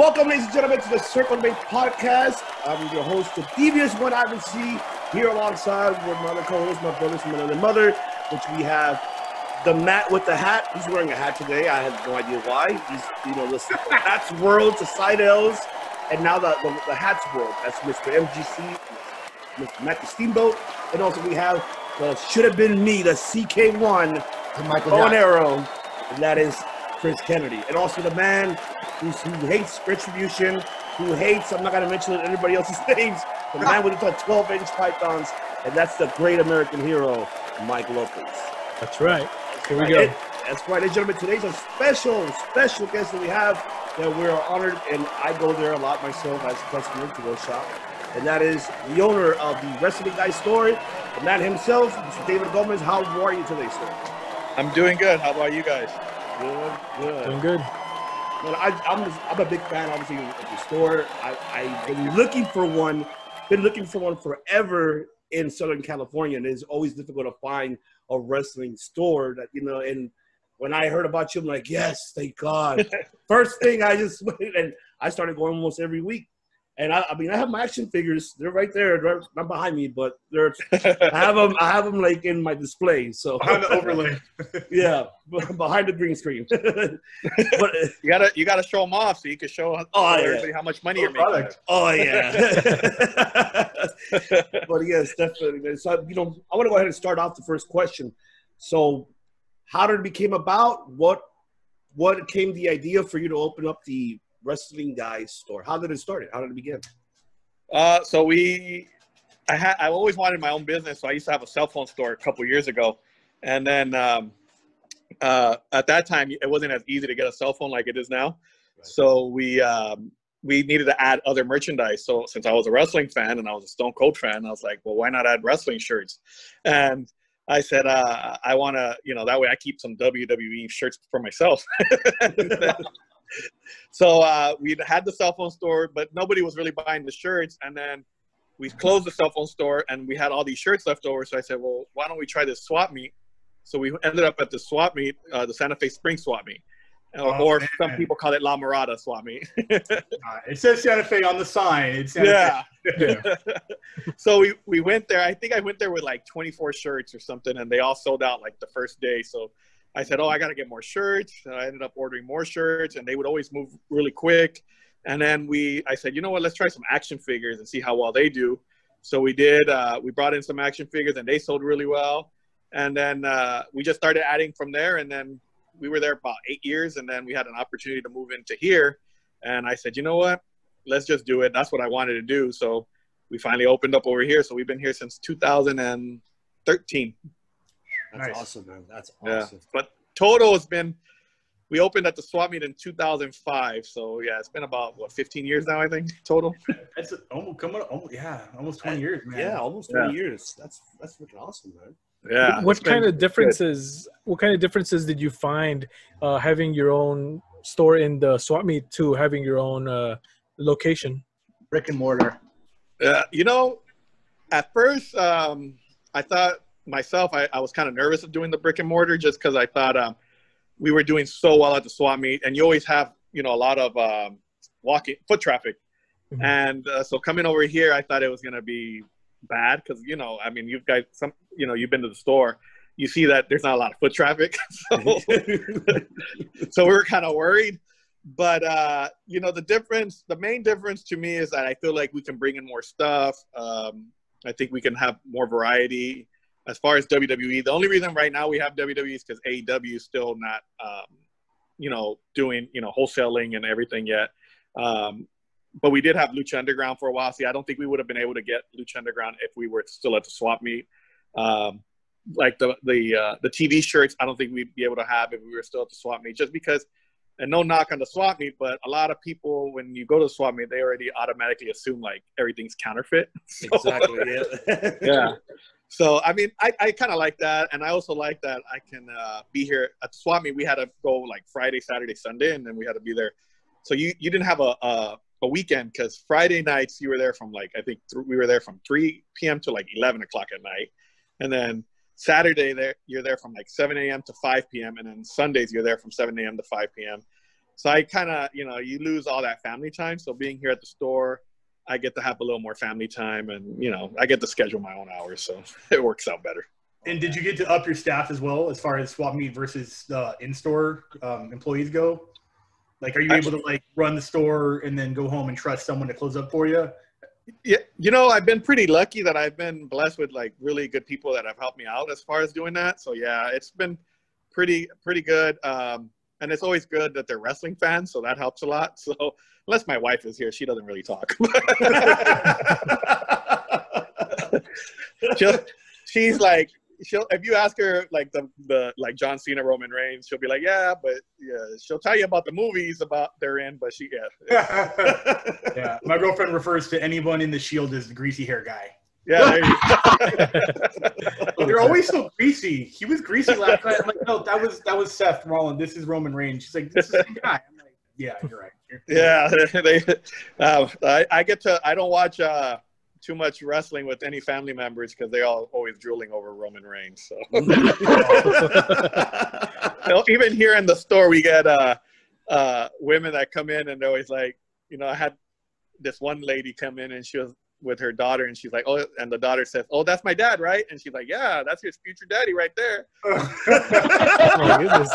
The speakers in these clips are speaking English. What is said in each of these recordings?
Welcome, ladies and gentlemen, to the Circle Debate Podcast. I'm your host, the devious one I see here alongside with my other co-host, my brothers from another mother, which we have the Matt with the hat. He's wearing a hat today. I have no idea why. He's, the hats world to side L's, and now the hats world. That's Mr. MGC, Mr. Matt the Steamboat, and also we have the should have been me, the CK1, the Michael bow and arrow, and that is Chris Kennedy, and also the man who hates retribution, who hates, I'm not going to mention anybody else's names, the man with the 12-inch pythons, and that's the great American hero, Mike Lopez. That's right. Here we go. That's right, ladies and gentlemen. Today's a special guest that we have that we're honored, and I go there a lot myself as a customer to go shop, and that is the owner of the Wrestling Guy store, the man himself, Mr. David Gomez. How are you today, sir? I'm doing good. How about you guys? Good. Doing good. Well, I'm a big fan, obviously, of the store. I've been looking for one forever in Southern California, and it's always difficult to find a wrestling store that, and when I heard about you, I'm like, yes, thank God. First thing I just went, and I started going almost every week. And I have my action figures. They're right there. They're not behind me, but I have them like in my display. So behind the overlay. Yeah, behind the green screen. But you gotta show them off so you can show everybody how much money you're making. Product. Oh yeah. But yes, definitely. So I want to go ahead and start off the first question. So, how did it became about? What came the idea for you to open up the Wrestling Guy store? How did it start? How did it begin? I always wanted my own business, so I used to have a cell phone store a couple years ago, and then at that time it wasn't as easy to get a cell phone like it is now. Right. So we needed to add other merchandise. So since I was a wrestling fan and I was a Stone Cold fan, I was like, well, why not add wrestling shirts? And I said, I want to, that way I keep some WWE shirts for myself. So we had the cell phone store, but nobody was really buying the shirts. And then we closed the cell phone store, and we had all these shirts left over. So I said, well, why don't we try this swap meet? So we ended up at the swap meet, the Santa Fe Spring swap meet. Or some people call it La Mirada swap meet. It says Santa Fe on the sign. It's Santa Fe. So we went there. I think I went there with like 24 shirts or something, and they all sold out like the first day. So I said, I got to get more shirts. And I ended up ordering more shirts, and they would always move really quick. And then I said, you know what, let's try some action figures and see how well they do. So we did. We brought in some action figures, and they sold really well. And then we just started adding from there. And then we were there about 8 years, and then we had an opportunity to move into here. And I said, you know what, let's just do it. That's what I wanted to do. So we finally opened up over here. So we've been here since 2013. That's nice. Awesome, man. That's awesome. Yeah. But total has been, we opened at the swap meet in 2005. So yeah, it's been about 15 years now, I think, total. That's almost 20 years, man. Yeah, almost 20 years. That's freaking awesome, man. Yeah. What kind of differences did you find having your own store in the swap meet to having your own location? Brick and mortar. At first, I thought myself, I was kind of nervous of doing the brick and mortar just because I thought we were doing so well at the swap meet, and you always have, a lot of walking foot traffic. Mm-hmm. And so coming over here, I thought it was going to be bad because, you guys, you've been to the store, you see that there's not a lot of foot traffic. So we were kind of worried. But, the main difference to me is that I feel like we can bring in more stuff. I think we can have more variety. As far as WWE, the only reason right now we have WWE is because AEW is still not, doing, wholesaling and everything yet. But we did have Lucha Underground for a while. See, I don't think we would have been able to get Lucha Underground if we were still at the swap meet. Like the TV shirts, I don't think we'd be able to have if we were still at the swap meet, just because. And no knock on the swap meet, but a lot of people, when you go to the swap meet, they already automatically assume like everything's counterfeit. So, exactly. Yeah. Yeah. So, I mean, I kind of like that. And I also like that I can be here at the swap meet. We had to go like Friday, Saturday, Sunday, and then we had to be there. So you didn't have a weekend, because Friday nights you were there from like, I think we were there from 3 p.m. to like 11 o'clock at night. And then Saturday you're there from like 7 a.m. to 5 p.m. And then Sundays you're there from 7 a.m. to 5 p.m. So I kind of, you lose all that family time. So being here at the store, I get to have a little more family time, and I get to schedule my own hours, so it works out better. And did you get to up your staff as well, as far as swap meet versus in-store employees go? Like, are you able to run the store and then go home and trust someone to close up for you? Yeah, I've been pretty lucky that I've been blessed with really good people that have helped me out as far as doing that. So yeah, it's been pretty good. And it's always good that they're wrestling fans, so that helps a lot. So unless my wife is here, she doesn't really talk. She's like, if you ask her the John Cena, Roman Reigns, she'll be like, yeah, but yeah, she'll tell you about the movies they're in, but yeah. My girlfriend refers to anyone in the Shield as the greasy hair guy. Yeah, there you go. They're always so greasy. He was greasy last night. I'm like, no, that was Seth Rollins. This is Roman Reigns. She's like, this is the same guy. I'm like, yeah, you're right. Yeah, I don't watch too much wrestling with any family members because they're all always drooling over Roman Reigns. So even here in the store, we get women that come in and they're always like, I had this one lady come in and she was with her daughter, and she's like, oh, and the daughter says, oh, that's my dad, right? And she's like, yeah, that's his future daddy right there. Oh my goodness.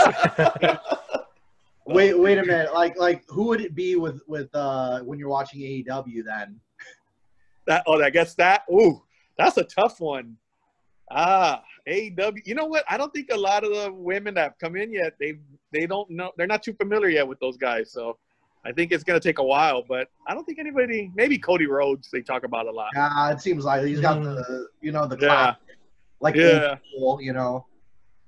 Wait a minute. Like who would it be with when you're watching AEW then? I guess that. Ooh, that's a tough one. AEW. You know what? I don't think a lot of the women that have come in yet, they don't know. They're not too familiar yet with those guys. So I think it's going to take a while, but I don't think anybody, maybe Cody Rhodes, they talk about a lot. Yeah, it seems like he's got the class. Yeah.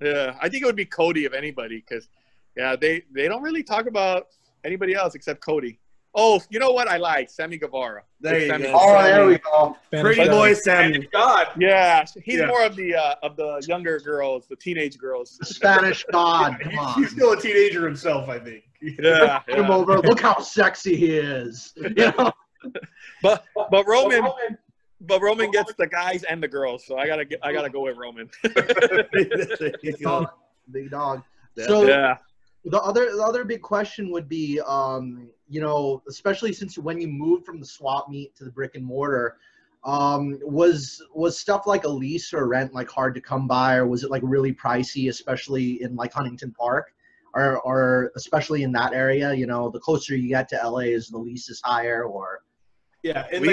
Yeah, I think it would be Cody if anybody, because, yeah, they don't really talk about anybody else except Cody. Oh, you know what I like? Sammy Guevara. There you Sammy. go. Oh, there we go. Pretty boy Sammy. God. Yeah, he's more of the younger girls, the teenage girls. The Spanish God. Come on. He's still a teenager himself, I think. Yeah. Come over. Look how sexy he is. But Roman gets the guys and the girls, so I gotta go with Roman. Big dog. So yeah. The other big question would be, especially since when you moved from the swap meet to the brick and mortar, was stuff like a lease or rent hard to come by, or was it really pricey, especially in Huntington Park, or especially in that area? The closer you get to LA, is the lease is higher, or? Yeah, and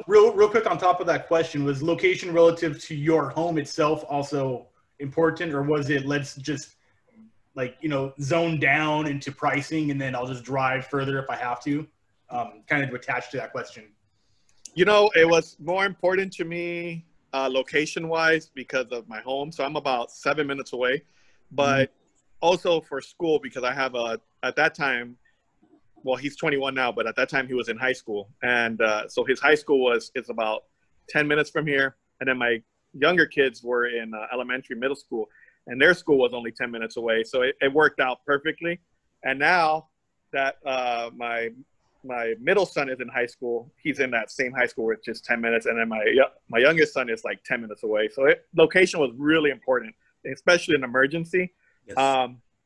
real quick on top of that question, was location relative to your home itself also important, or was it let's just zone down into pricing and then I'll just drive further if I have to? Kind of attached to that question. It was more important to me location-wise because of my home. So I'm about 7 minutes away, but also for school because I have at that time, well, he's 21 now, but at that time he was in high school. And so his high school is about 10 minutes from here. And then my younger kids were in elementary, middle school. And their school was only 10 minutes away. So it worked out perfectly. And now that my middle son is in high school, he's in that same high school where it's just 10 minutes. And then my youngest son is 10 minutes away. So location was really important, especially in emergency. Yes.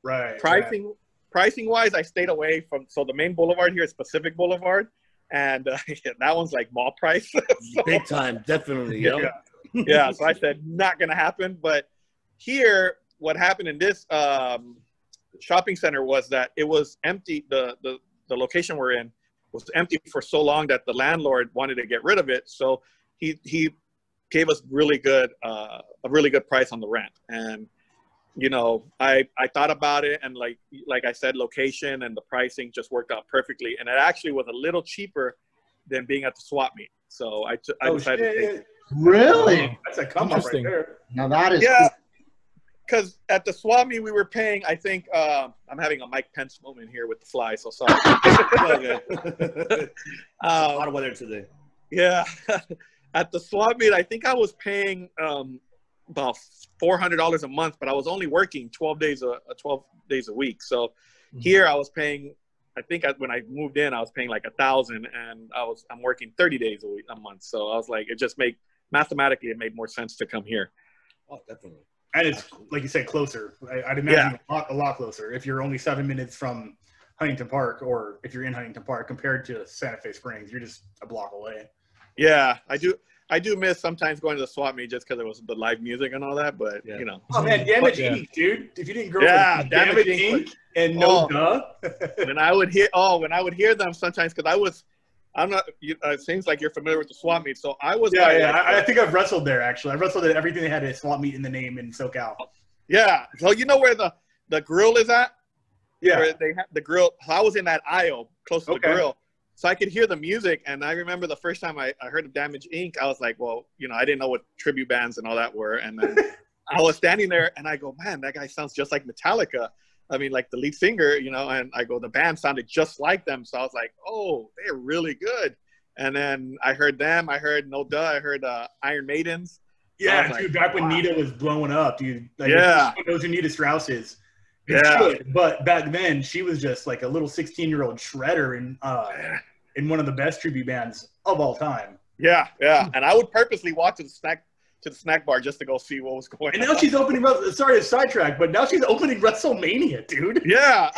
Right. Pricing wise, I stayed away from, so the main boulevard here is Pacific Boulevard. And that one's mall price. So, big time, definitely. Yeah. So I said, not going to happen. But here, what happened in this shopping center was that it was empty. The location we're in was empty for so long that the landlord wanted to get rid of it. So he gave us a really good price on the rent. And I thought about it, and like I said, location and the pricing just worked out perfectly. And it actually was a little cheaper than being at the swap meet. So I decided to take it. Really? That's a come up right there. Now that is cool. Cool. Because at the swap meet we were paying, I think, I'm having a Mike Pence moment here with the fly, so sorry. A lot of weather today. Yeah. At the swap meet, I think I was paying about $400 a month, but I was only working 12 days a week. So here I was paying, I think when I moved in, I was paying $1,000, and I'm working 30 days a month. So I was mathematically, it made more sense to come here. Oh, definitely. And it's, like you said, closer. I'd imagine a lot closer. If you're only 7 minutes from Huntington Park, or if you're in Huntington Park, compared to Santa Fe Springs, you're just a block away. Yeah, I do miss sometimes going to the swap meet just because it was the live music and all that, but you know. Oh man, Damage Yeah. Inc., dude. If you didn't grow up with Damage Damage Inc. Inc. and No Duh. when I would hear them sometimes, because I'm not. It seems like you're familiar with the swap meet, so I was. I think I've wrestled there actually. I wrestled at everything that had a swap meet in the name in SoCal. Yeah, so you know where the grill is at? Yeah, where they have the grill. So I was in that aisle close to the grill, so I could hear the music. And I remember the first time I heard of Damage Inc., I was like, well, you know, I didn't know what tribute bands and all that were. And then I was standing there, and I go, man, that guy sounds just like Metallica. I mean, like the lead singer, you know, and I go, the band sounded just like them. So I was like, oh, they're really good. And then I heard them. I heard No Duh. I heard Iron Maidens. Yeah, dude, like, back when Nita was blowing up, dude. Like, yeah. Everyone knows who Nita Strauss is. Yeah. But back then, she was just like a little 16-year-old shredder in one of the best tribute bands of all time. Yeah, yeah. And I would purposely walk to the snack bar just to go see what was going on. And now she's opening, sorry to sidetrack, but now she's opening WrestleMania, dude. Yeah.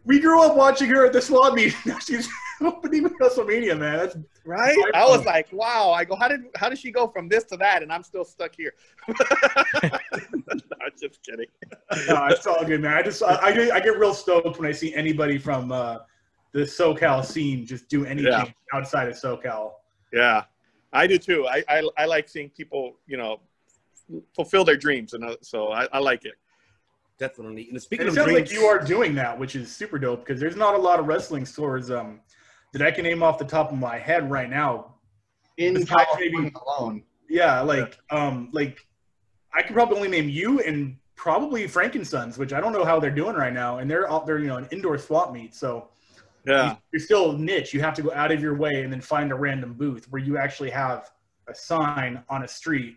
We grew up watching her at the swap meet. Now she's opening WrestleMania, man. That's right? I was like, wow. I go, how did she go from this to that? And I'm still stuck here. No, just kidding. No, it's all good, man. I get real stoked when I see anybody from the SoCal scene just do anything outside of SoCal. Yeah. I do too. I like seeing people, you know, fulfill their dreams, and so I like it. Definitely. And speaking it of sounds dreams, like you are doing that, which is super dope because there's not a lot of wrestling stores that I can name off the top of my head right now. In California alone. Yeah, like I could probably only name you and probably Frankensons, which I don't know how they're doing right now, and they're an indoor swap meet, so. Yeah, you're still niche. You have to go out of your way and then find a random booth where you actually have a sign on a street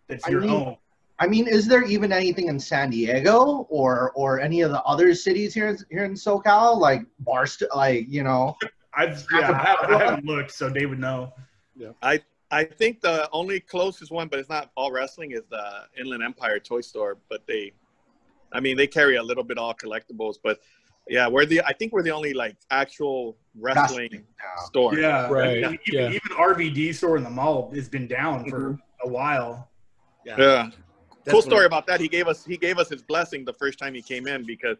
that's your own. I mean, is there even anything in San Diego or any of the other cities here in SoCal, like like, you know? I haven't looked, so Dave would know. Yeah, I think the only closest one, but it's not all wrestling, is the Inland Empire Toy Store. But they carry a little bit all collectibles, but. Yeah, I think we're the only like actual wrestling store. Yeah, right. I mean, even RVD store in the mall has been down for a while. Yeah. Cool story about that. He gave us his blessing the first time he came in because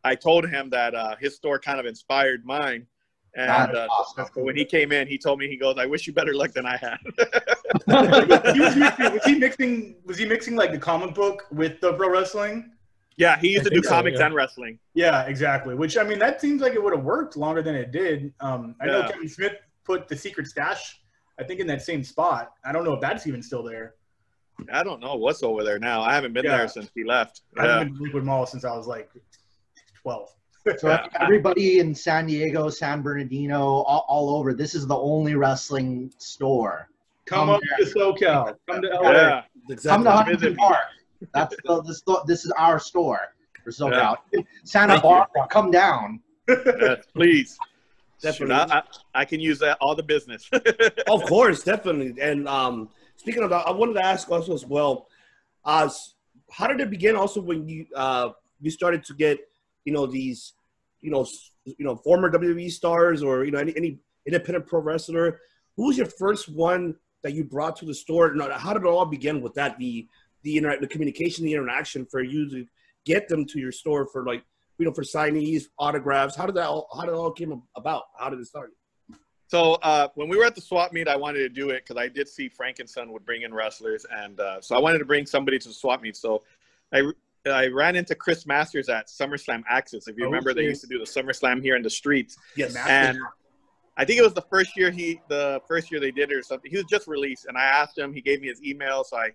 I told him that his store kind of inspired mine. And awesome. When he came in, he told me, he goes, "I wish you better luck than I had." Was he mixing like the comic book with the pro wrestling? Yeah, he used to do comics and wrestling. Yeah, exactly. Which, I mean, that seems like it would have worked longer than it did. I know Kevin Smith put the secret stash, I think, in that same spot. I don't know if that's even still there. I don't know what's over there now. I haven't been there since he left. I haven't been to Liquid Mall since I was like 12. So everybody in San Diego, San Bernardino, all over, this is the only wrestling store. Come up to SoCal. Come to LA. Yeah, exactly. Come to Huntington Park. This is our store for SoCal. Santa Barbara, come down. Yes, please. Definitely. I can use that all the business. Of course, definitely. And speaking of that, I wanted to ask also as well, how did it begin also when you started to get, these, former WWE stars or, any independent pro wrestler? Who was your first one that you brought to the store? How did it all begin with that? The communication, the interaction for you to get them to your store for for signees, autographs. How did it all came about? How did it start? So when we were at the swap meet, I wanted to do it because I did see Frank and Son would bring in wrestlers, and so I wanted to bring somebody to the swap meet. So I ran into Chris Masters at SummerSlam Access. If you remember, they used to do the SummerSlam here in the streets. Yes, and I think it was the first year they did it or something. He was just released, and I asked him. He gave me his email, so I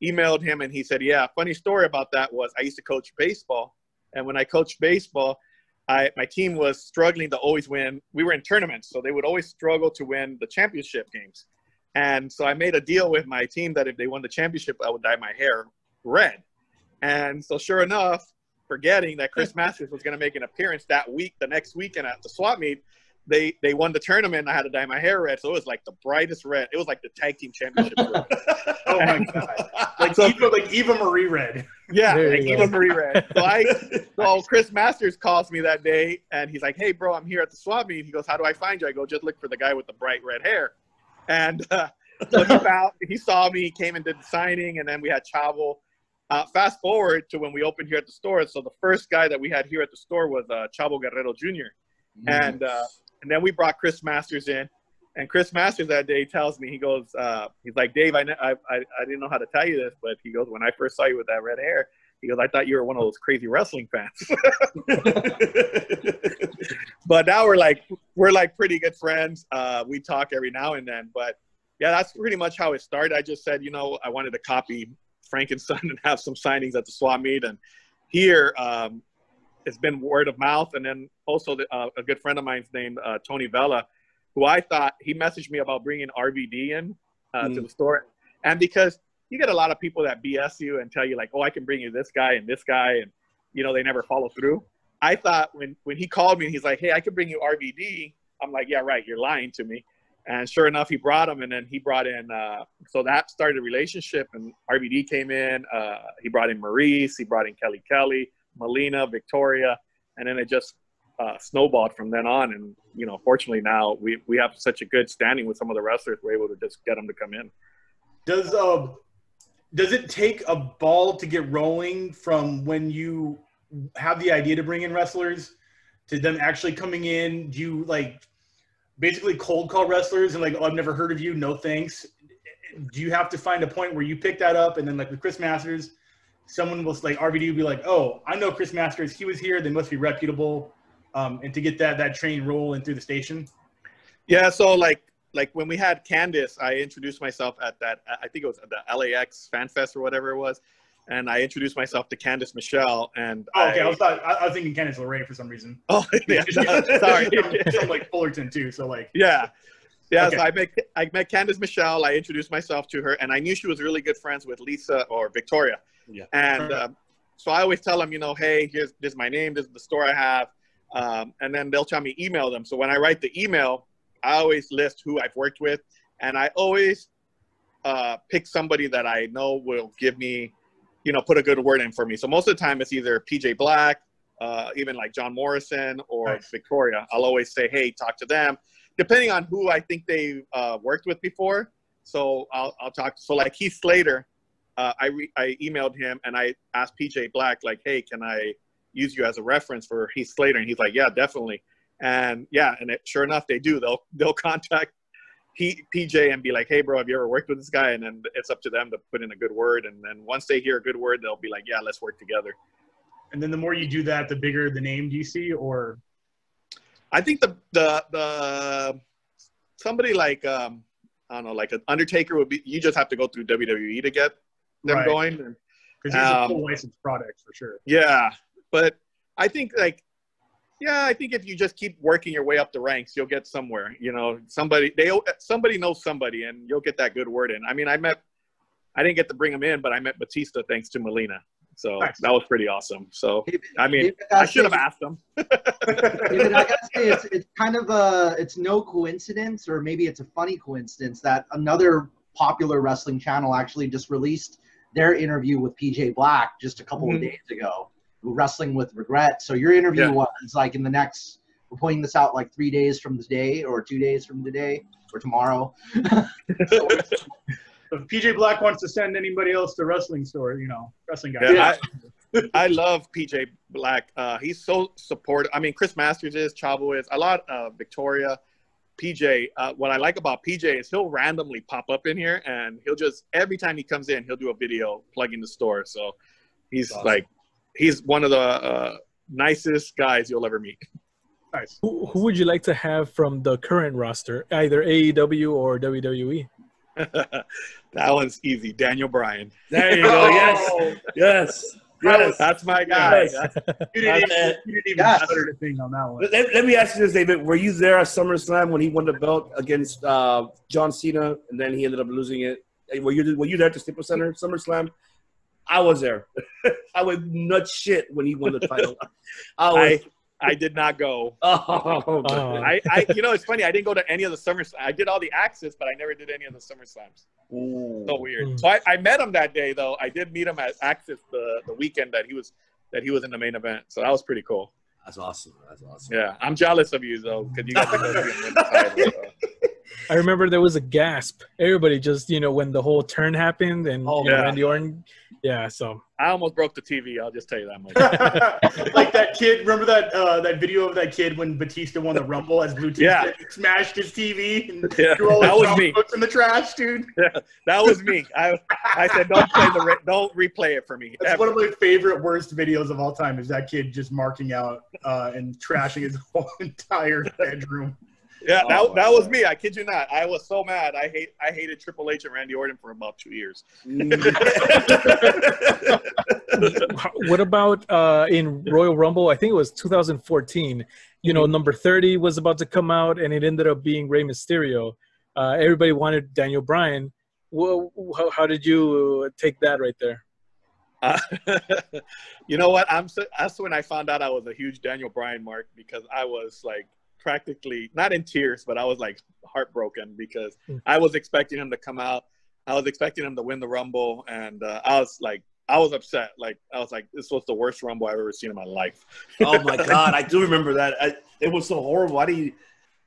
emailed him, and he said, "Yeah, funny story about that was I used to coach baseball, and when I coached baseball, my team was struggling to always win. We were in tournaments, so they would always struggle to win the championship games. And so I made a deal with my team that if they won the championship, I would dye my hair red. And so sure enough, forgetting that Chris Masters was going to make an appearance that week, the next weekend at the swap meet, they won the tournament. And I had to dye my hair red, so it was like the brightest red. It was like the tag team championship. Oh my god! Like Eva Marie red. Yeah, There like you Eva go. Marie red. So Chris Masters calls me that day, and he's like, "Hey, bro, I'm here at the swap meet." He goes, "How do I find you?" I go, "Just look for the guy with the bright red hair." And so he saw me, he came and did the signing, and then we had Chavo. Fast forward to when we opened here at the store. So the first guy that we had here at the store was Chavo Guerrero Jr. And then we brought Chris Masters in. And Chris Masters that day tells me, he goes, he's like, "Dave, I didn't know how to tell you this, but he goes, when I first saw you with that red hair, he goes, I thought you were one of those crazy wrestling fans." But now we're like pretty good friends. We talk every now and then. But yeah, that's pretty much how it started. I just said, I wanted to copy Frank and Son and have some signings at the swap meet. And here, it's been word of mouth. And then also a good friend of mine's named Tony Vella, who I thought, he messaged me about bringing RVD in to the store. And because you get a lot of people that BS you and tell you like, "Oh, I can bring you this guy, and and they never follow through. I thought when he called me and he's like, "Hey, I can bring you RVD," I'm like, "Yeah, right, you're lying to me." And sure enough, he brought him, and then he brought in, so that started a relationship, and RVD came in, he brought in Maurice, he brought in Kelly, Melina, Victoria, and then it just snowballed from then on. And, fortunately now we have such a good standing with some of the wrestlers, we're able to just get them to come in. Does it take a ball to get rolling from when you have the idea to bring in wrestlers to them actually coming in? Do you basically cold call wrestlers and "Oh, I've never heard of you, no thanks"? Do you have to find a point where you pick that up, and then with Chris Masters, someone will RVD will be like, "Oh, I know Chris Masters, he was here, they must be reputable," and to get that train rolling through the station? Yeah, so like when we had Candace, I introduced myself at that, I think it was at the LAX Fan Fest or whatever it was, and I introduced myself to Candace Michelle. And okay, I was thinking Candace LeRae for some reason. Oh, yeah, sorry. From Fullerton too, so yeah. Okay. So I met Candace Michelle. I introduced myself to her, and I knew she was really good friends with Lisa or Victoria. Yeah. And so I always tell them, "Hey, this is my name, this is the store I have," and then they'll tell me email them. So when I write the email, I always list who I've worked with, and I always pick somebody that I know will give me, put a good word in for me. So most of the time it's either PJ Black, even like John Morrison or Nice. Victoria. I'll always say, "Hey, talk to them," depending on who I think they've worked with before. So I'll talk. So like Heath Slater, I emailed him and I asked PJ Black, like, "Hey, can I use you as a reference for Heath Slater?" And he's like, "Yeah, definitely." And sure enough, they do. They'll contact PJ and be like, "Hey, bro, have you ever worked with this guy?" And then it's up to them to put in a good word. And then once they hear a good word, they'll be like, "Yeah, let's work together." And then the more you do that, the bigger the name do you see? Or I think the somebody like I don't know, like an Undertaker would be. You just have to go through WWE to get them going. Because he's a full licensed product for sure. Yeah, but I think I think if you just keep working your way up the ranks, you'll get somewhere. Somebody knows somebody, and you'll get that good word in. I mean, I didn't get to bring him in, but I met Batista thanks to Melina. So Nice. That was pretty awesome. So, David, I should have asked him. David, I gotta say, it's kind of it's no coincidence, or maybe it's a funny coincidence, that another popular wrestling channel actually just released their interview with PJ Black just a couple of days ago. Wrestling with Regret. So your interview was in the next, we're putting this out 3 days from today or 2 days from today or tomorrow. So if PJ Black wants to send anybody else to wrestling store, wrestling guys. Yeah, I love PJ Black. He's so supportive. I mean, Chris Masters is, Chavo is, a lot of Victoria. PJ, what I like about PJ is he'll randomly pop up in here, and he'll just, every time he comes in, he'll do a video plugging the store. So he's awesome. He's one of the nicest guys you'll ever meet. Nice. Who would you like to have from the current roster, either AEW or WWE? That one's easy. Daniel Bryan. There you go. Yes. That's my guy. Yes. You didn't even stutter to think on that one. Let me ask you this, David. Were you there at SummerSlam when he won the belt against John Cena, and then he ended up losing it? Were you there at the Staples Center SummerSlam? I was there. I went nuts shit when he won the title. I did not go. Oh, You know, it's funny. I didn't go to any of the summer. I did all the Axis, but I never did any of the summer slams. Ooh. So weird. So I met him that day, though. I did meet him at Axis the weekend that he was in the main event. So that was pretty cool. That's awesome. That's awesome. Yeah, I'm jealous of you though, because you got to go see him win the title. So. I remember there was a gasp. Everybody just, when the whole turn happened and Randy Orton. Yeah, so I almost broke the TV. I'll just tell you that much. Like that kid. Remember that video of that kid when Batista won the Rumble as Blue Batista smashed his TV and threw all his comic books in the trash, dude. Yeah, that was me. I said don't replay it for me. That's one of my favorite worst videos of all time. Is that kid just marking out and trashing his whole entire bedroom. Yeah, that was me. I kid you not. I was so mad. I hated Triple H and Randy Orton for about 2 years. What about in Royal Rumble? I think it was 2014. Number 30 was about to come out, and it ended up being Rey Mysterio. Everybody wanted Daniel Bryan. How did you take that right there? You know what? That's when I found out I was a huge Daniel Bryan mark, because I was like practically not in tears, but I was like heartbroken because I was expecting him to come out. I was expecting him to win the Rumble, and I was upset. Like, I was like, this was the worst Rumble I've ever seen in my life. Oh my God, I do remember that. It was so horrible. I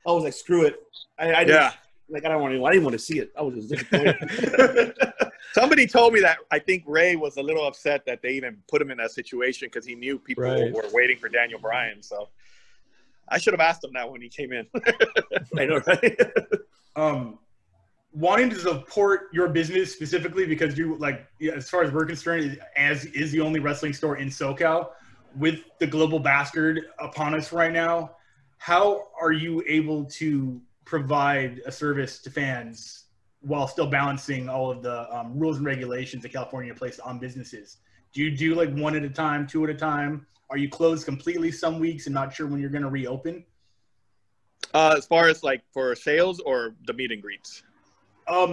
was like, screw it. I didn't want to see it. I was just disappointed. Somebody told me that I think Ray was a little upset that they even put him in that situation because he knew people were waiting for Daniel Bryan. So I should have asked him that when he came in. I know, right? Wanting to support your business specifically because you, like, as far as we're concerned, as is the only wrestling store in SoCal, with the global bastard upon us right now, how are you able to provide a service to fans while still balancing all of the rules and regulations that California placed on businesses? Do you do like one at a time, two at a time? Are you closed completely some weeks and not sure when you're going to reopen? As far as like for sales or the meet and greets?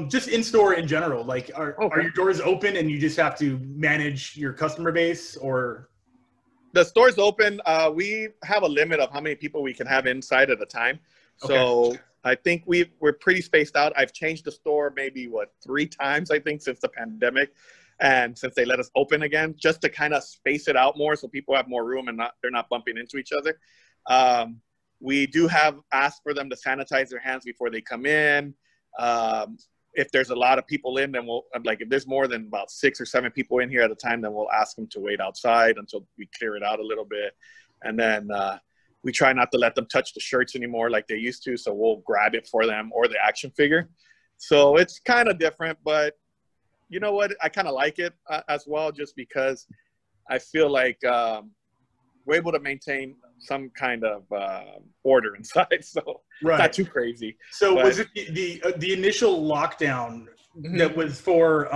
Just in store in general. Like, are your doors open and you just have to manage your customer base, or? The store's open. We have a limit of how many people we can have inside at a time. So I think we're pretty spaced out. I've changed the store maybe 3 times, I think, since the pandemic. And since they let us open again, just to kind of space it out more so people have more room and they're not bumping into each other. We do have asked for them to sanitize their hands before they come in. If there's a lot of people in, then if there's more than about 6 or 7 people in here at a time, then we'll ask them to wait outside until we clear it out a little bit. And then we try not to let them touch the shirts anymore like they used to. So we'll grab it for them or the action figure. So it's kind of different, but you know what? I kind of like it as well, just because I feel like we're able to maintain some kind of order inside, so it's not too crazy. So was it the initial lockdown that was for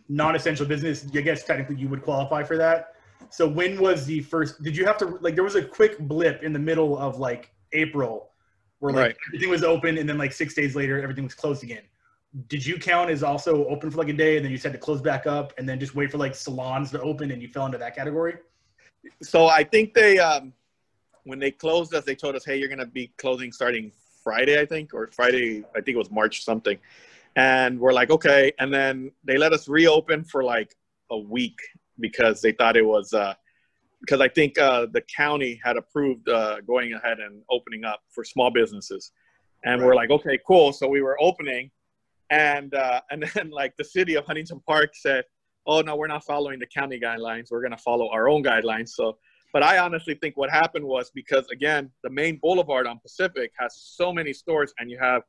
non-essential business? I guess technically you would qualify for that. So when was the first? Did you have to there was a quick blip in the middle of April where everything was open, and then 6 days later everything was closed again? Did you count as also open for a day, and then you just had to close back up and then just wait for salons to open, and you fell into that category? So I think they, when they closed us, they told us, hey, you're going to be closing starting Friday, I think it was March something. And we're like, okay. And then they let us reopen for a week because they thought it was, because I think the county had approved going ahead and opening up for small businesses. And we're like, okay, cool. So we were opening. And then the city of Huntington Park said, oh, no, we're not following the county guidelines. We're going to follow our own guidelines. So, but I honestly think what happened was because, again, the main boulevard on Pacific has so many stores, and you have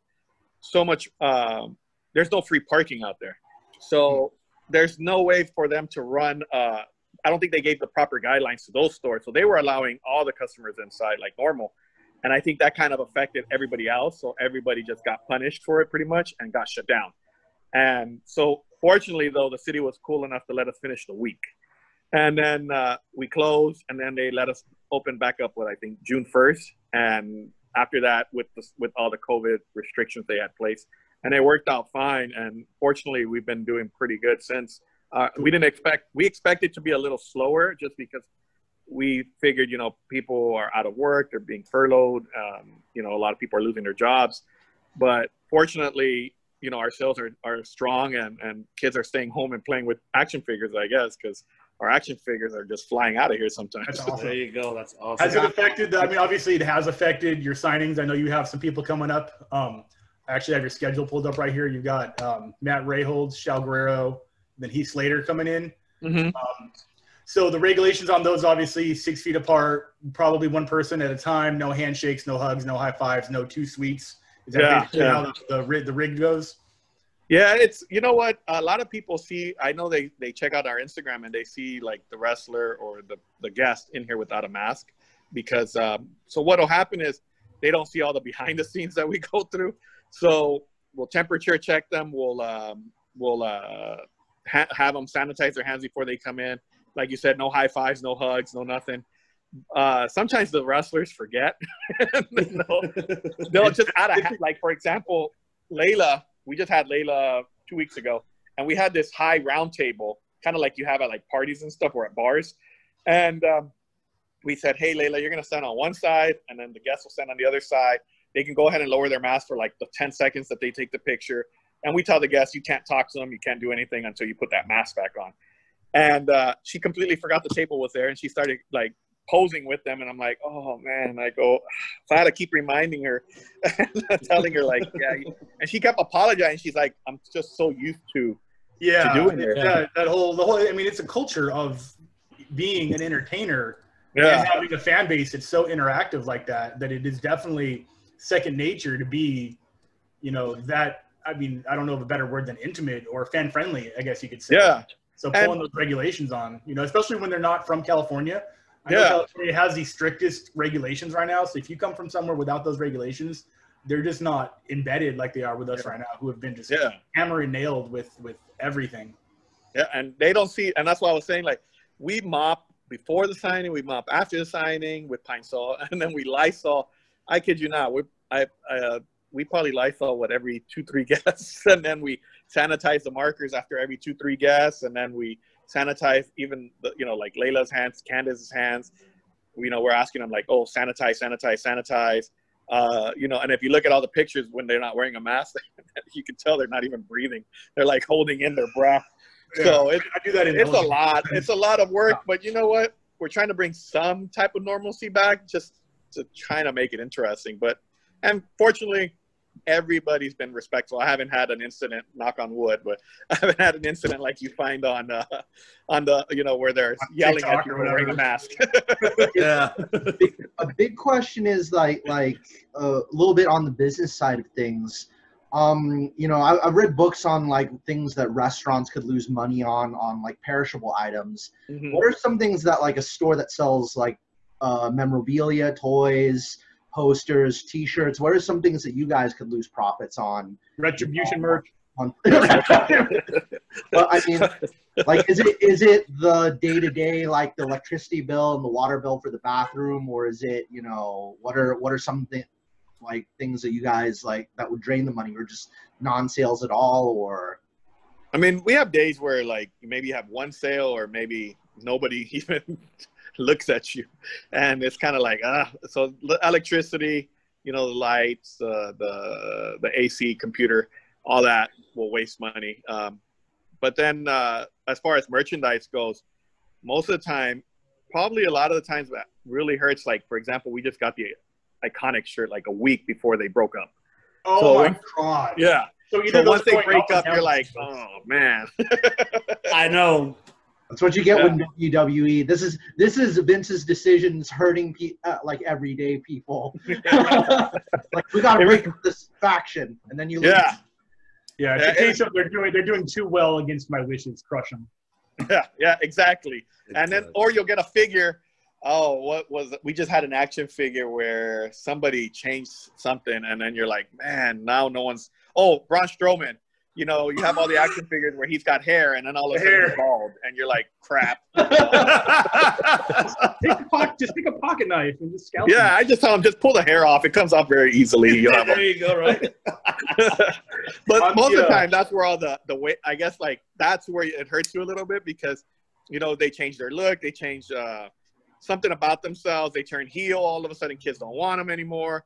so much, there's no free parking out there. So there's no way for them to run. I don't think they gave the proper guidelines to those stores. So they were allowing all the customers inside like normal. And I think that kind of affected everybody else. So everybody just got punished for it pretty much and got shut down. And so fortunately, though, the city was cool enough to let us finish the week. And then we closed, and then they let us open back up I think, June 1st. And after that, with all the COVID restrictions they had placed, and it worked out fine. And fortunately, we've been doing pretty good since. We expected to be a little slower just because we figured, you know, people are out of work, they're being furloughed. You know, a lot of people are losing their jobs, but fortunately, you know, our sales are strong, and kids are staying home and playing with action figures, I guess, because our action figures are just flying out of here sometimes. That's awesome. There you go. That's awesome. Has it affected? I mean, obviously, it has affected your signings. I know you have some people coming up. I actually have your schedule pulled up right here. You've got Matt Rayholds, Shal Guerrero, then Heath Slater coming in. Mm-hmm. So the regulations on those, obviously, 6 feet apart, probably one person at a time, no handshakes, no hugs, no high fives, no two suites. Is that basically how the rig goes? Yeah, it's, you know what, a lot of people see, I know they check out our Instagram and they see like the wrestler or the guest in here without a mask, because so what'll happen is they don't see all the behind the scenes that we go through. So we'll temperature check them, we'll have them sanitize their hands before they come in. Like you said, no high fives, no hugs, no nothing. Sometimes the wrestlers forget. They'll just like, for example, Layla. We just had Layla 2 weeks ago, and we had this high round table, kind of like you have at like parties and stuff or at bars. And we said, hey, Layla, you're going to stand on one side, and then the guests will stand on the other side. They can go ahead and lower their mask for like the 10 seconds that they take the picture. And we tell the guests, you can't talk to them, you can't do anything until you put that mask back on. And she completely forgot the table was there, and she started like posing with them, and I'm like, oh man, I go, so I had to keep reminding her and telling her like, yeah, and she kept apologizing. She's like, I'm just so used to doing it. The whole, I mean, it's a culture of being an entertainer and having a fan base. It's so interactive like that it is definitely second nature to be, you know, that, I mean, I don't know of a better word than intimate or fan friendly, I guess you could say. Yeah. So pulling those regulations on, you know, especially when they're not from California. I know California has the strictest regulations right now. So if you come from somewhere without those regulations, they're just not embedded like they are with us right now, who have been just hammered and nailed with everything. Yeah, and they don't see, and that's why I was saying, like, we mop before the signing, we mop after the signing with Pine Sol, and then we Lysol. I kid you not, we probably Lysol every 2-3 guests, and then we sanitize the markers after every 2-3 guests, and then we sanitize even the, you know, like Layla's hands, Candace's hands. You know, we're asking them like, oh, sanitize. You know, and if you look at all the pictures when they're not wearing a mask, you can tell they're not even breathing. They're like holding in their breath. Yeah, so I do that. It's a lot. It's a lot of work, but you know what? We're trying to bring some type of normalcy back, just to try to make it interesting. And fortunately, everybody's been respectful. I haven't had an incident, knock on wood, but I haven't had an incident like you find on the, you know, where they're yelling at you for wearing a mask. Yeah. A big question is like a little bit on the business side of things. You know, I've read books on like things that restaurants could lose money on like perishable items. Mm-hmm. What are some things that like a store that sells like memorabilia, toys, posters, T-shirts? What are some things that you guys could lose profits on? Retribution merch. But I mean, like, is it the day-to-day, like the electricity bill and the water bill for the bathroom, or is it, you know, what are some like things that you guys like that would drain the money, or just non-sales at all? Or I mean, we have days where like maybe you have one sale, or maybe nobody even looks at you, and it's kind of like so electricity, you know, the lights, the AC, computer, all that will waste money. But then as far as merchandise goes, most of the time, probably a lot of the times that really hurts, like for example, we just got the iconic shirt like a week before they broke up. Oh my god. Yeah. So once they break up, you're like, oh man. I know. That's what you get with WWE. This is Vince's decisions hurting like everyday people. Like, we gotta break up this faction, and then you lose. Yeah. In case of they're doing too well against my wishes, crush them. Yeah, exactly. And then, or you'll get a figure. Oh, what was it? We just had an action figure where somebody changed something, and then you're like, man, now no one's. Oh, Braun Strowman. You know, you have all the action figures where he's got hair, and then all of a sudden he's bald, and you're like, crap. Just take a pocket knife and just scalp him. I just tell him, just pull the hair off. It comes off very easily. There you go, right? But most of the time, that's where all the way, I guess, like, that's where it hurts you a little bit, because, you know, they change their look. They change, something about themselves. They turn heel. All of a sudden, kids don't want them anymore,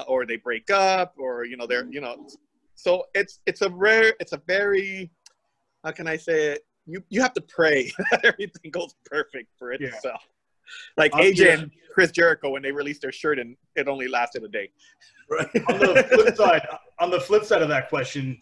or they break up, or they're So it's a very, how can I say it? You have to pray that everything goes perfect for it to sell. Like AJ and Chris Jericho when they released their shirt and it only lasted a day. Right. On the flip side of that question,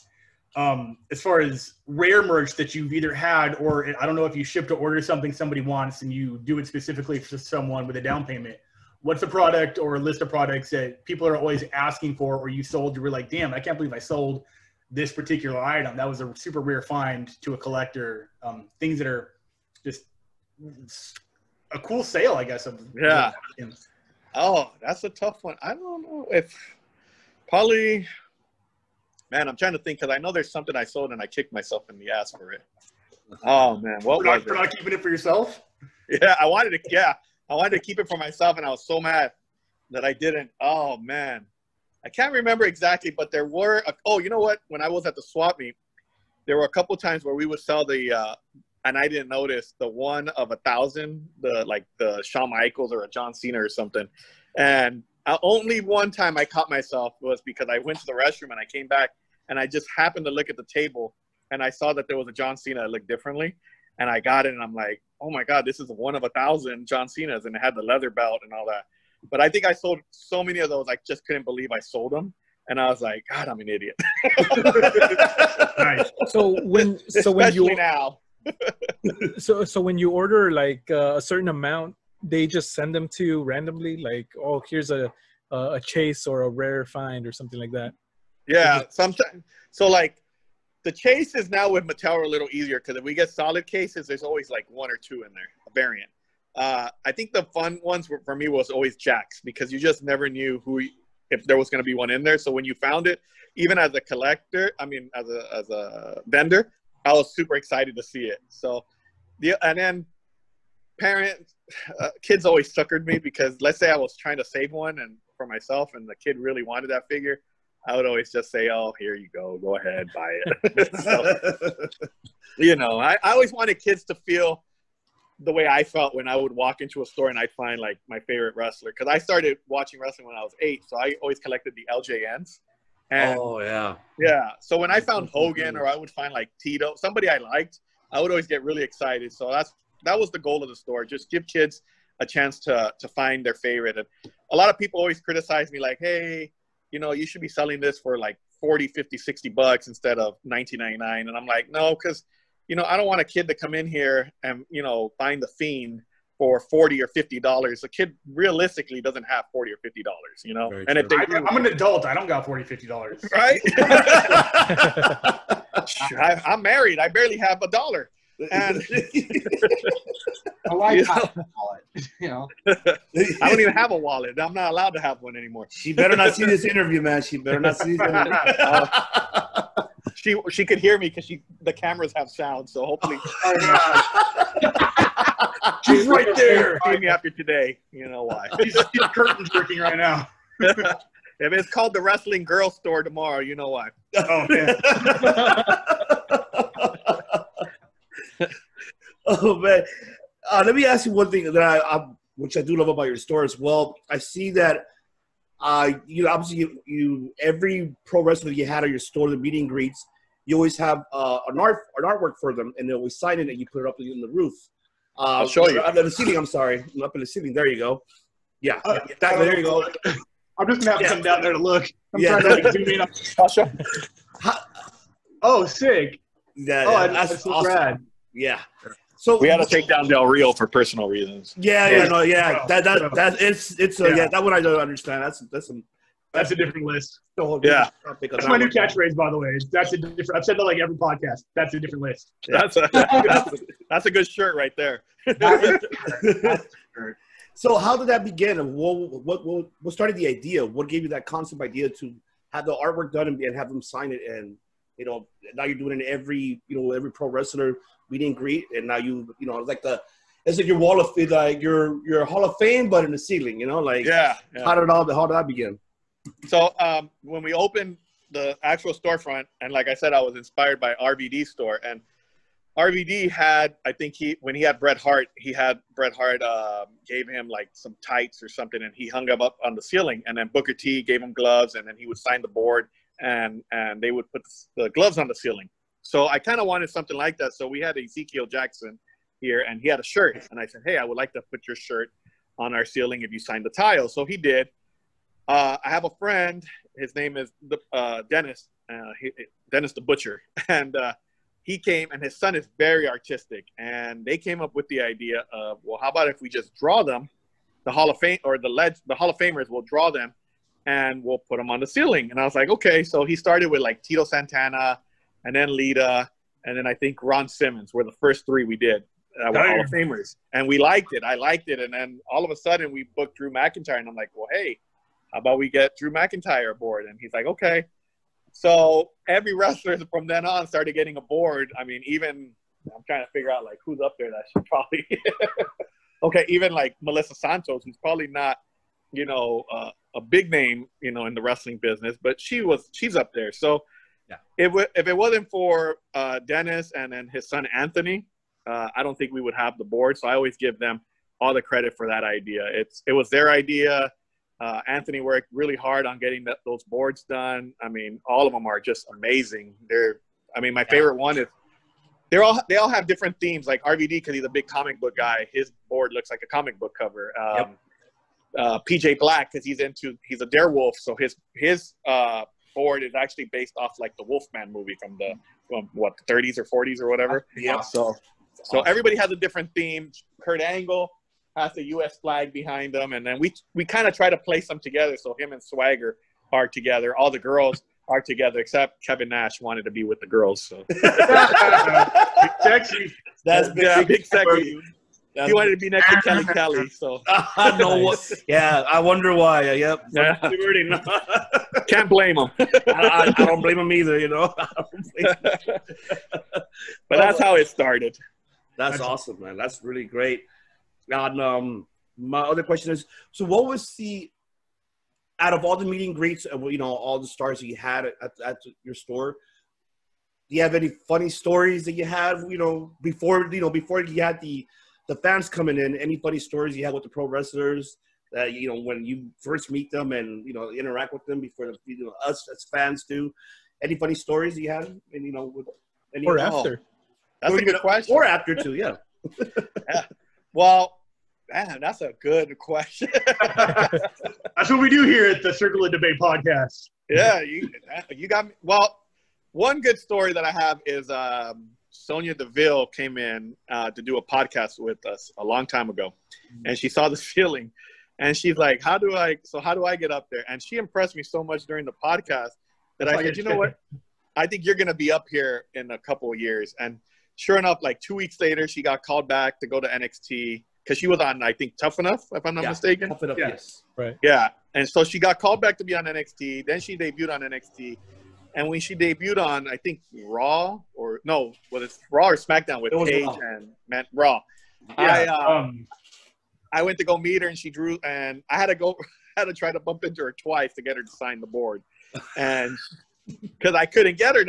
as far as rare merch that you've either had, or I don't know if you ship to order something somebody wants and you do it specifically for someone with a down payment, what's a product or a list of products that people are always asking for, or you sold, you were like, damn, I can't believe I sold this particular item. That was a super rare find to a collector. Things that are just a cool sale, I guess. Oh, that's a tough one. I don't know if probably, man, I'm trying to think because I know there's something I sold and I kicked myself in the ass for it. Oh man, what was it? For not keeping it for yourself? Yeah, I wanted to keep it for myself, and I was so mad that I didn't. Oh man, I can't remember exactly, but there were. Oh, you know what? When I was at the swap meet, there were a couple times where we would sell the. And I didn't notice the 1 of 1,000, the Shawn Michaels or a John Cena or something. And only one time I caught myself was because I went to the restroom and I came back and I just happened to look at the table and I saw that there was a John Cena that looked differently. And I got it and I'm like, oh my God, this is 1 of 1,000 John Cenas, and it had the leather belt and all that. But I think I sold so many of those, I just couldn't believe I sold them. And I was like, God, I'm an idiot. Nice. So when you now. So when you order like a certain amount, they just send them to you randomly, like, oh, here's a chase or a rare find or something like that. Yeah, sometimes. So like the chases now with Mattel are a little easier because if we get solid cases, there's always like 1 or 2 in there, a variant. I think the fun ones for me was always Jack's because you just never knew if there was going to be one in there. So when you found it, even as a collector, as a vendor, I was super excited to see it. So, and then kids always suckered me because let's say I was trying to save one and for myself and the kid really wanted that figure, I would always just say, oh, here you go ahead, buy it. So, I always wanted kids to feel the way I felt when I would walk into a store and I'd find like my favorite wrestler. Cause I started watching wrestling when I was 8. So I always collected the LJNs. And, yeah. So when I found Hogan or I would find like Tito, somebody I liked, I would always get really excited. So that was the goal of the store. Just give kids a chance to find their favorite. And a lot of people always criticize me like, hey, you should be selling this for like 40, 50, 60 bucks instead of $19.99. And I'm like, no, because, I don't want a kid to come in here and, find the Fiend for $40 or $50. A kid realistically doesn't have $40 or $50, Very and if I'm an adult, I don't got $40, $50. Right? I'm married. I barely have $1. And a lifetime wallet, I don't even have a wallet. I'm not allowed to have one anymore. She better not see this interview, man. She better not see this interview. She could hear me because the cameras have sound, so hopefully. She's right there. See me after today. You know why? She's curtains working right now. If it's called the Wrestling Girl Store tomorrow, you know why. Oh man. Oh man. Let me ask you one thing that which I do love about your store as well. I see that obviously you every pro wrestler you had at your store, the meet and greets, you always have an artwork for them, and they always sign it and you put it up in the roof. I'll show you. Under the ceiling, I'm sorry. Up in the ceiling. There you go. Yeah. There you go. I'm just going to have to come down there to look. I'm trying to like, zoom in. I'll show. Oh, sick. That's so awesome. rad. Yeah. So we had to take down Del Rio for personal reasons. That one I don't understand. That's a different list. Yeah. That's my new catchphrase, by the way. That's a different. I've said that like every podcast. That's a different list. That's a good shirt right there. So how did that begin? And what started the idea? What gave you that concept idea to have the artwork done and have them sign it? And now you're doing it in every pro wrestler meet and greet, and now it's like your wall of like your Hall of Fame, but in the ceiling. Yeah. How did that begin? So when we opened the actual storefront, and like I said, I was inspired by RVD store, and RVD had, I think when he had Bret Hart, gave him like some tights or something, and he hung them up on the ceiling. And then Booker T gave him gloves, and then he would sign the board, and they would put the gloves on the ceiling. So I kind of wanted something like that. So we had Ezekiel Jackson here, and he had a shirt, and I said, hey, I would like to put your shirt on our ceiling if you sign the tile. So he did. I have a friend. His name is Dennis. Dennis the Butcher, and he came, and his son is very artistic, and they came up with the idea of, well, how about if we just draw them, the Hall of Fame or the Hall of Famers will draw them, and we'll put them on the ceiling. And I was like, okay. So he started with like Tito Santana, and then Lita, and then I think Ron Simmons were the first 3 we did that were Hall of Famers, and we liked it. I liked it, and then all of a sudden we booked Drew McIntyre, and I'm like, well, hey, how about we get Drew McIntyre aboard? And he's like, okay. So every wrestler from then on started getting a board. I mean, even I'm trying to figure out like who's up there that should probably okay, even like Melissa Santos, who's probably not, you know, a big name, you know, in the wrestling business, but she's up there. So yeah, if it wasn't for Dennis and then his son Anthony, I don't think we would have the board. So I always give them all the credit for that idea. It was their idea. Anthony worked really hard on getting those boards done. I mean, all of them are just amazing. My favorite one is they all have different themes. Like RVD, because he's a big comic book guy, his board looks like a comic book cover. PJ Black, because he's a Darewolf, so his board is actually based off like the Wolfman movie from the 30s or 40s or whatever. Yeah. So everybody has a different theme. Kurt Angle has the U.S. flag behind them, and then we kind of try to place them together. So him and Swagger are together. All the girls are together, except Kevin Nash wanted to be with the girls. So sexy. That's big sexy. He wanted to be next to Kelly Kelly. So I know what. Yeah, I wonder why. Yep. Yeah. Can't blame him. I don't blame him either. You know. But that's how it started. That's awesome, man. That's really great. And my other question is, so what was out of all the meet and greets, you know, all the stars that you had at your store, do you have any funny stories that you had, you know, before you had the fans coming in, any funny stories you had with the pro wrestlers that, you know, when you first meet them and, you know, interact with them before us as fans do? Any funny stories that you had? And, you know, or after? That's a good question. Or after too, yeah. Yeah. Well, man, that's a good question. That's what we do here at the Circle of Debate podcast. Yeah, you got me. Well, one good story that I have is Sonia Deville came in to do a podcast with us a long time ago, and she saw the ceiling, and she's like, how do I get up there? And she impressed me so much during the podcast that I said, you know what? I think you're going to be up here in a couple of years. And sure enough, like 2 weeks later, she got called back to go to NXT because she was on, I think, Tough Enough, if I'm not mistaken. Tough Enough, yes. Right. Yeah. And so she got called back to be on NXT. Then she debuted on NXT. And when she debuted on, I think, Raw, or no, was it Raw or SmackDown with Paige and Raw? Yeah. I went to go meet her, and she drew, and I had to try to bump into her twice to get her to sign the board. And because I couldn't get her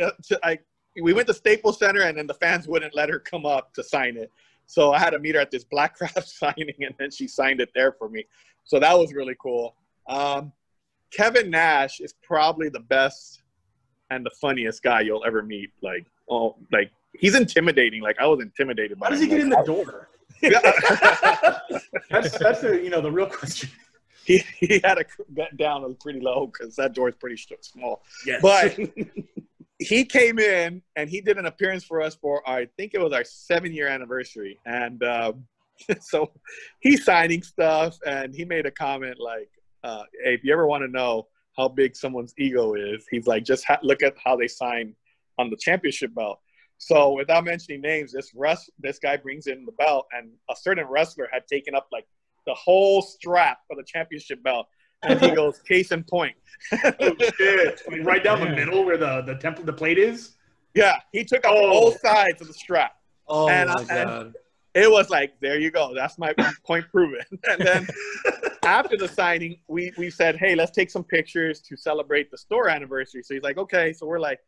we went to Staples Center, and then the fans wouldn't let her come up to sign it. So I had to meet her at this Black Craft signing, and then she signed it there for me. So that was really cool. Kevin Nash is probably the best and the funniest guy you'll ever meet. Like he's intimidating. Like I was intimidated by him. How does he get in the door? That's the real question. He had to get down pretty low because that door is pretty small. Yes. But he came in and he did an appearance for us for I think it was our 7-year anniversary, and so he's signing stuff, and he made a comment like, "Hey, if you ever want to know how big someone's ego is, he's like, just look at how they sign on the championship belt." So without mentioning names, this guy brings in the belt, and a certain wrestler had taken up like the whole strap of the championship belt. And he goes, case in point. Oh, shit. I mean, right down the middle where the plate is? Yeah, he took up both sides of the strap. Oh, my God. And it was like, there you go. That's my point proven. And then after the signing, we said, hey, let's take some pictures to celebrate the store anniversary. So he's like, okay. So we're like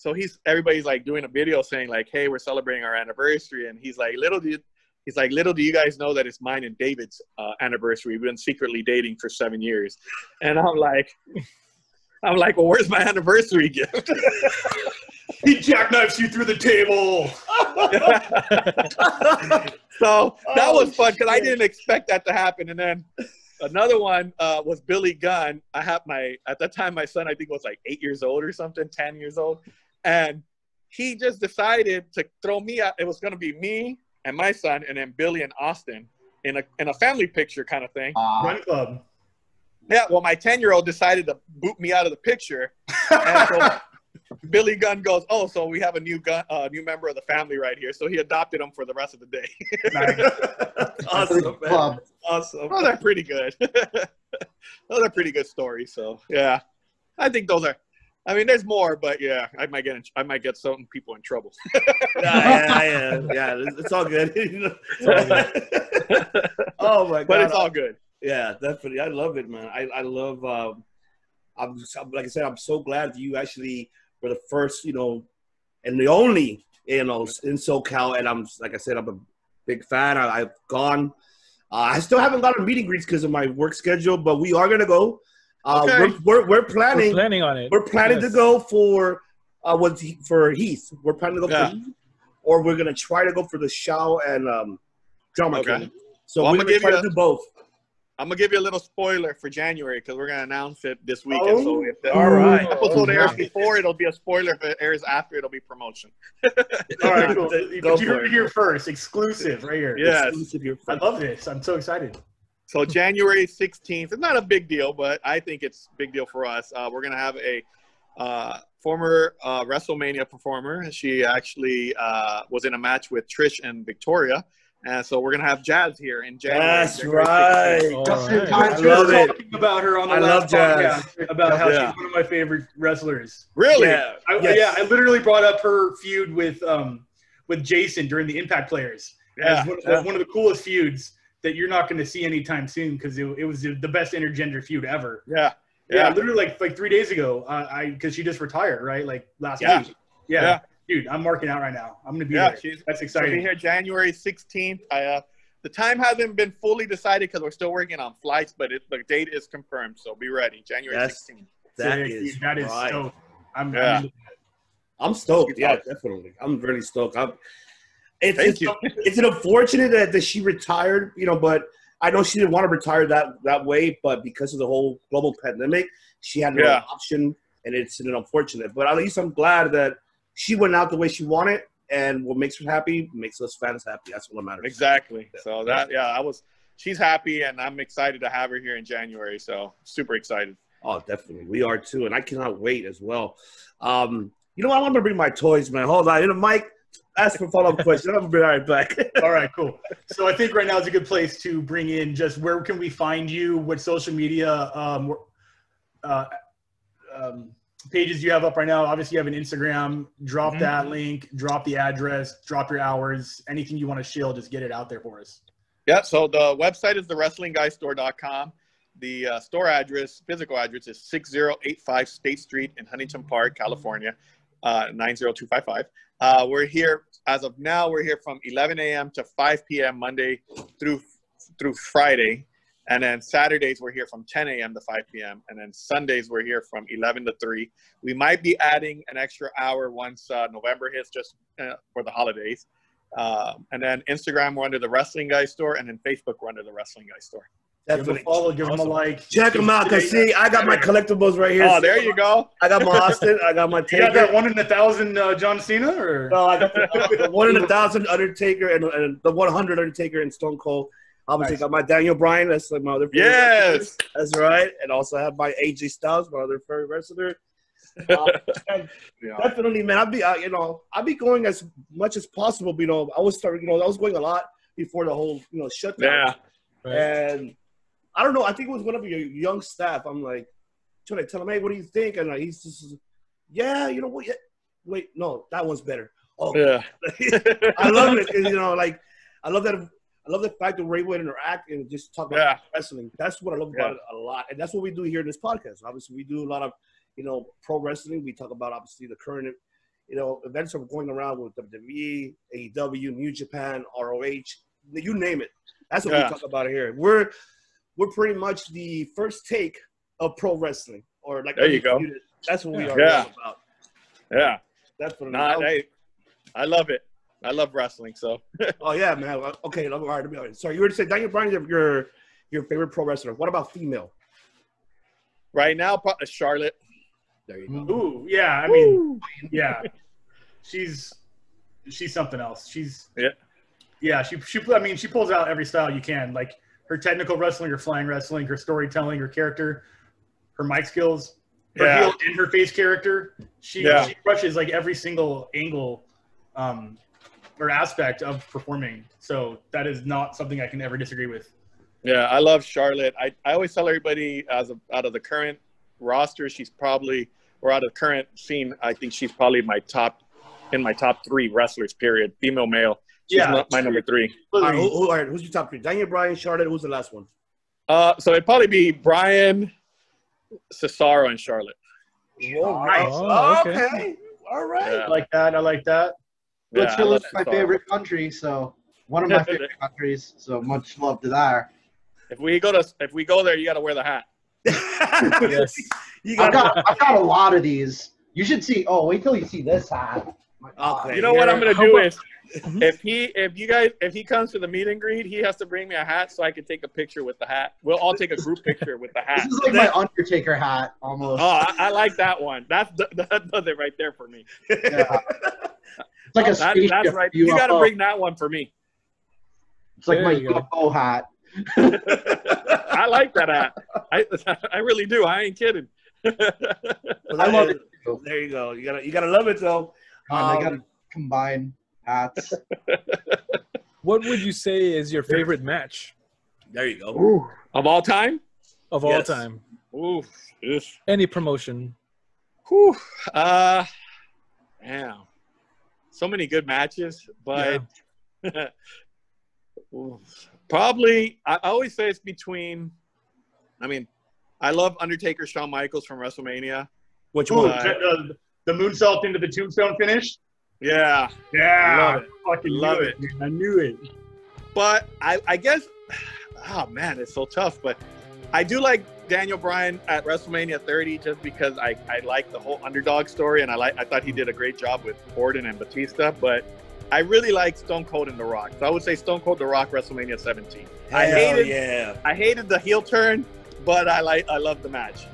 so everybody's like doing a video saying like, hey, we're celebrating our anniversary. And he's like, little do you guys know that it's mine and David's anniversary. We've been secretly dating for 7 years. And I'm like, well, where's my anniversary gift? He jackknifes you through the table. So that was fun because I didn't expect that to happen. And then another one was Billy Gunn. At that time, my son, I think, was like 8 years old or something, 10 years old. And he just decided to throw me out. It was going to be me and my son and then Billy and Austin in a family picture kind of thing. Run club. Yeah, well, my 10-year-old decided to boot me out of the picture. And so Billy Gunn goes, oh, so we have a new member of the family right here. So he adopted him for the rest of the day. Nice. Awesome, man. Awesome. Those are pretty good. Those are pretty good stories. So, yeah, I think those are. I mean, there's more, but yeah, I might get some people in trouble. Yeah, it's all good. It's all good. Oh my god! But it's all good. Yeah, definitely. I love it, man. I love. Like I said, I'm so glad you actually were the first, and the only, in SoCal. And I'm, like I said, I'm a big fan. I've gone. I still haven't gotten meet and greets because of my work schedule, but we are gonna go. Okay. We're planning. We're planning on it. We're planning to go for Heath. We're planning to go for Heath, or we're gonna try to go for the Shao and Drama King. So we're gonna try to do both. I'm gonna give you a little spoiler for January because we're gonna announce it this weekend. Oh, so if the all right. episode airs before, it'll be a spoiler. If it airs after, it'll be promotion. All right, cool. But you heard it here first, exclusive right here. Yes. Exclusive here I first. love this. I'm so excited. So January 16th, it's not a big deal, but I think it's a big deal for us. We're going to have a former WrestleMania performer. She actually was in a match with Trish and Victoria. And so we're going to have Jazz here in January. That's January right. 16th. I love it. Talking about her on the I last love Jazz. podcast about how she's one of my favorite wrestlers. Really? Yeah. Yeah, I literally brought up her feud with Jason during the Impact Players. Yeah. As one of the coolest feuds that you're not going to see anytime soon because it was the best intergender feud ever. Yeah. Yeah, literally like 3 days ago, because she just retired, right? Like last week. Yeah. Dude, I'm marking out right now. I'm going to be there. That's exciting. She'll be here January 16th. The time hasn't been fully decided because we're still working on flights, but the date is confirmed. So be ready. January 16th. That Sick, is right. So I'm stoked. Yeah, definitely. I'm really stoked. Thank you. It's unfortunate that she retired, but I know she didn't want to retire that way, but because of the whole global pandemic, she had no option, and it's unfortunate. But at least I'm glad that she went out the way she wanted, and what makes her happy makes us fans happy. That's what matters. Exactly. So she's happy, and I'm excited to have her here in January. So super excited. Oh, definitely. We are too, and I cannot wait as well. I want to bring my toys, man. Hold on. Mike, ask for a follow-up question. I'm going to be right back. All right, cool. So I think right now is a good place to bring in just where can we find you, what social media pages you have up right now. Obviously, you have an Instagram. Drop that link, drop the address, drop your hours, anything you want to shill, just get it out there for us. Yeah, so the website is thewrestlingguystore.com. The store address, physical address, is 6085 State Street in Huntington Park, California, 90255. We're here, as of now, we're here from 11 a.m. to 5 p.m. Monday through Friday. And then Saturdays, we're here from 10 a.m. to 5 p.m. And then Sundays, we're here from 11 to 3. We might be adding an extra hour once November hits, just for the holidays. And then Instagram, we're under the Wrestling Guy Store. And then Facebook, we're under the Wrestling Guy Store. Definitely. Give them a follow, give them a like. Check them out, because see, I got my collectibles right here. Oh, there you go. I got my Austin. I got my Taker. You got that 1 in 1,000 John Cena? Or? No, I got the 1 in 1,000 Undertaker and the 100 Undertaker and Stone Cold. Obviously, got my Daniel Bryan. That's like my other favorite wrestler. That's right. And also I have my AJ Styles, my other favorite wrestler. Definitely, man. I'll be going as much as possible. I was going a lot before the whole shutdown. Yeah. And I don't know. I think it was one of your young staff. I'm like, trying to tell him, hey, what do you think? And he's just, yeah, you know what? Yeah. Wait, no, that one's better. Oh, yeah. I love it. I love that. I love the fact that we're able to interact and just talk about wrestling. That's what I love about it a lot. And that's what we do here in this podcast. Obviously, we do a lot of, pro wrestling. We talk about, obviously, the current, events are going around with WWE, AEW, New Japan, ROH, you name it. That's what we talk about here. We're pretty much the first take of pro wrestling, or like there you go. That's what we are about. Yeah, definitely. I love it. I love wrestling. So. Oh yeah, man. Okay, all right. Sorry, you were to say Daniel Bryan, your favorite pro wrestler. What about female? Right now, probably Charlotte. There you go. Ooh, yeah. I mean, yeah. She's something else. She pulls out every style you can. Like her technical wrestling, her flying wrestling, her storytelling, her character, her mic skills, her heel and her face character. She crushes like every single angle or aspect of performing. So that is not something I can ever disagree with. Yeah, I love Charlotte. I always tell everybody out of the current roster, or out of the current scene, I think she's probably in my top 3 wrestlers, period. Female, male. She's my number 3. All right, who's your top 3? Daniel Bryan, Charlotte. Who's the last one? So it'd probably be Bryan, Cesaro, and Charlotte. Whoa, nice. Oh, okay. All right. Yeah. I like that. But Chile's my favorite country, so one of my favorite countries. So much love to that. If we go there, you got to wear the hat. Yes. I've got a lot of these. You should see. Oh, wait till you see this hat. Okay. You know what I'm gonna do is, if he comes to the meet and greet, he has to bring me a hat so I can take a picture with the hat. We'll all take a group picture with the hat. This is like my Undertaker hat almost. Oh, I like that one. That does it right there for me. Yeah. It's like a spaceship. That's right. You got to bring that one for me. It's like my UFO hat. I like that hat. I really do. I ain't kidding. I love it too. There you go. You gotta love it though. They gotta combine hats. What would you say is your favorite match? There you go. Ooh. Of all time? Of all time. Ooh. Any promotion. Whew. Man. So many good matches, but probably I always say it's between. I mean, I love Undertaker, Shawn Michaels from WrestleMania. Which one? The moonsault into the tombstone finish. Yeah. Yeah. Love it. I knew it. But I guess, oh man, it's so tough. But I do like Daniel Bryan at WrestleMania 30 just because I like the whole underdog story, and I thought he did a great job with Orton and Batista. But I really like Stone Cold and The Rock. So I would say Stone Cold, The Rock, WrestleMania 17. I hated the heel turn, but I love the match.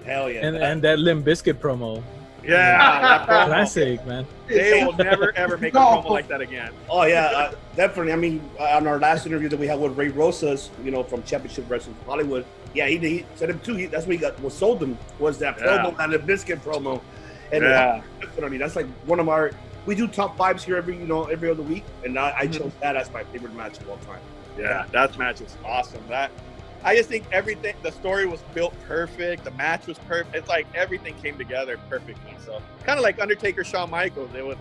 Hell yeah. And that Limp Bizkit promo. Yeah, that promo. Classic, man. They will never ever make a promo like that again. Oh yeah, definitely. I mean, on our last interview that we had with Ray Rosas, from Championship Wrestling Hollywood, he said him too. That's what sold him was that promo, that Limp Bizkit promo. And definitely, that's like one of our. We do top 5s here every other week, and I chose that as my favorite match of all time. Yeah, that match was awesome. I just think everything, the story was built perfect. The match was perfect. It's like everything came together perfectly. So kind of like Undertaker, Shawn Michaels. It was,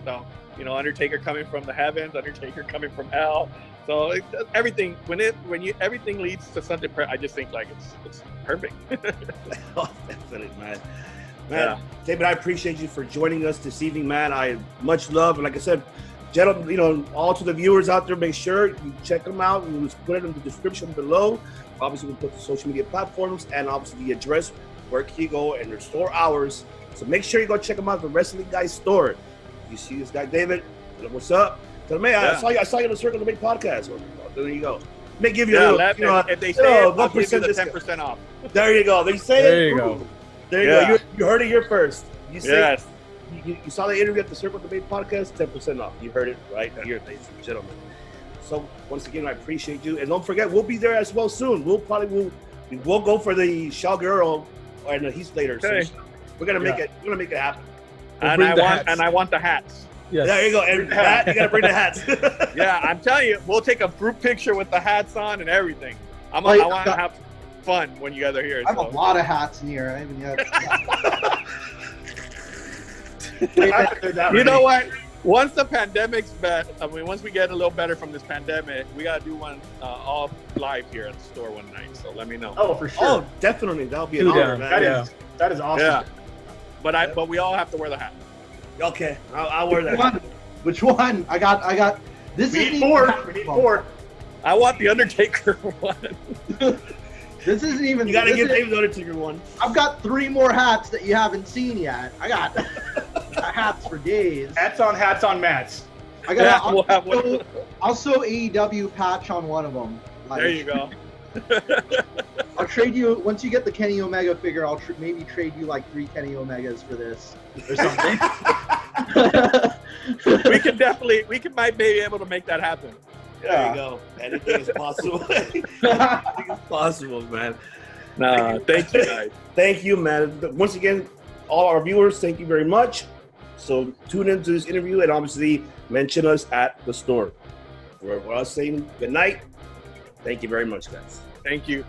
Undertaker coming from the heavens, Undertaker coming from hell. So everything, everything leads to something. I just think like it's perfect. Oh, definitely, man. David, I appreciate you for joining us this evening, man. I much love, and like I said, gentlemen, all to the viewers out there, make sure you check them out. We'll put it in the description below. Obviously, we'll put the social media platforms and obviously the address where can you go and their store hours. So make sure you go check them out at the Wrestling Guy store. You see this guy, David? Tell him what's up. Tell him, hey, I saw you on the Circle to Make podcast. Well, there you go. May give you a little, if they say it, I'll give you the 10% off. There you go. They say there it. You go. There you go. You heard it here first. You say you saw the interview at the Circle to Make podcast, 10% off. You heard it right here, ladies and gentlemen. So once again, I appreciate you, and don't forget, we'll be there as well soon. We'll go for the Shawgirl and the Heath Slater. Okay. So we're gonna make it. We're gonna make it happen. I want the hats. Yes. There you go. And that, you gotta bring the hats. Yeah, I'm telling you, we'll take a group picture with the hats on and everything. I want to have fun when you guys are here. I have a lot of hats in here. I haven't yet. You know what? Once the pandemic's once we get a little better from this pandemic, we gotta do one all live here at the store one night. So let me know. Oh, for sure. Oh, definitely. That'll be an honor, man. That is awesome. Yeah. But we all have to wear the hat. Okay, I'll wear that. Which one? I got. This We is need four. We need four. I want the Undertaker one. This isn't even. You gotta give David the Undertaker one. I've got 3 more hats that you haven't seen yet. I got hats for days. Hats on mats. I got. we'll have one. I'll sew AEW patch on one of them. Like, There you go. I'll trade you once you get the Kenny Omega figure. I'll maybe trade you like 3 Kenny Omegas for this or something. we might be able to make that happen. There you go. Anything is possible. Anything is possible, man. Nah, thank you guys. Thank you, man. Once again, all our viewers, thank you very much. So tune into this interview and obviously mention us at the store. For us saying good night. Thank you very much, guys. Thank you.